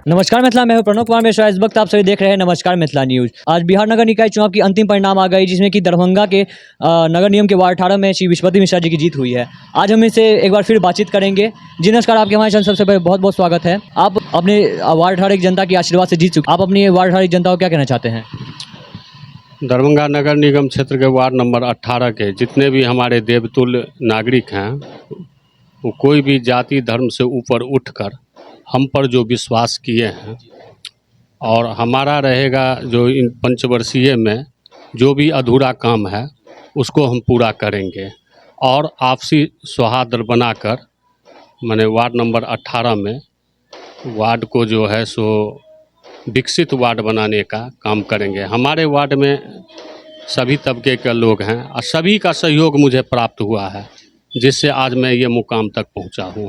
नमस्कार मिथिला, मैं हूं प्रणव कुमार मिश्रा। इस वक्त आप सभी देख रहे हैं नमस्कार मिथिला न्यूज। आज बिहार नगर निकाय चुनाव की अंतिम परिणाम आ गई, जिसमें कि दरभंगा के नगर निगम के वार्ड 18 में श्री विश्वपति मिश्रा जी की जीत हुई है। आज हम इससे एक बार फिर बातचीत करेंगे। जी नमस्कार, आपके हमारे चैनल सबसे पहले बहुत बहुत स्वागत है। आप अपने वार्ड 18 की जनता के आशीर्वाद से जीत चुके, आप अपनी वार्ड 18 की जनता को क्या कहना चाहते हैं? दरभंगा नगर निगम क्षेत्र के वार्ड नंबर 18 के जितने भी हमारे देवतुल्य नागरिक हैं, वो कोई भी जाति धर्म से ऊपर उठकर हम पर जो विश्वास किए हैं, और हमारा रहेगा जो इन पंचवर्षीय में जो भी अधूरा काम है उसको हम पूरा करेंगे, और आपसी सौहार्द बनाकर माने वार्ड नंबर 18 में वार्ड को जो है सो विकसित वार्ड बनाने का काम करेंगे। हमारे वार्ड में सभी तबके के लोग हैं और सभी का सहयोग मुझे प्राप्त हुआ है, जिससे आज मैं ये मुकाम तक पहुंचा हूं।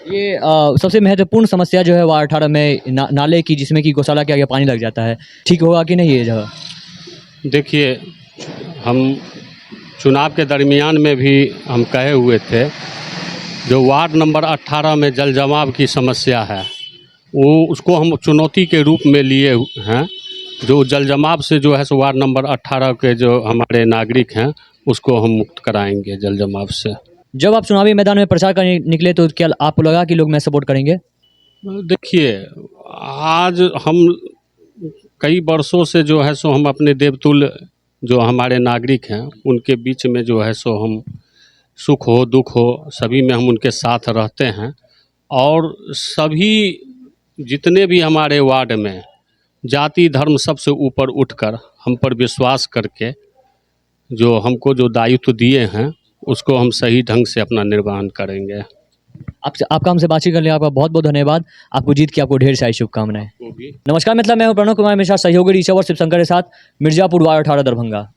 ये सबसे महत्वपूर्ण समस्या जो है वार्ड 18 में नाले की, जिसमें कि गौशाला के आगे पानी लग जाता है, ठीक होगा कि नहीं ये जगह? देखिए, हम चुनाव के दरमियान में भी हम कहे हुए थे, जो वार्ड नंबर 18 में जल जमाव की समस्या है वो उसको हम चुनौती के रूप में लिए हैं। जो जल जमाव से जो है सो वार्ड नंबर 18 के जो हमारे नागरिक हैं उसको हम मुक्त कराएंगे जल जमाव से। जब आप चुनावी मैदान में प्रचार करने निकले तो क्या आपको लगा कि लोग मैं सपोर्ट करेंगे? देखिए, आज हम कई वर्षों से जो है सो हम अपने देवतुल्य जो हमारे नागरिक हैं उनके बीच में जो है सो हम सुख हो दुख हो सभी में हम उनके साथ रहते हैं, और सभी जितने भी हमारे वार्ड में जाति धर्म सबसे ऊपर उठकर हम पर विश्वास करके जो हमको जो दायित्व दिए हैं उसको हम सही ढंग से अपना निर्वहन करेंगे। आपका हमसे बातचीत करने आपका बहुत बहुत धन्यवाद। आपको जीत की आपको ढेर सारी शुभकामनाएं। नमस्कार मिथिला, मैं हूं प्रणव कुमार मिश्रा, सहयोगी ऋषभ और शिवशंकर के साथ, मिर्जापुर वार्ड 18 दरभंगा।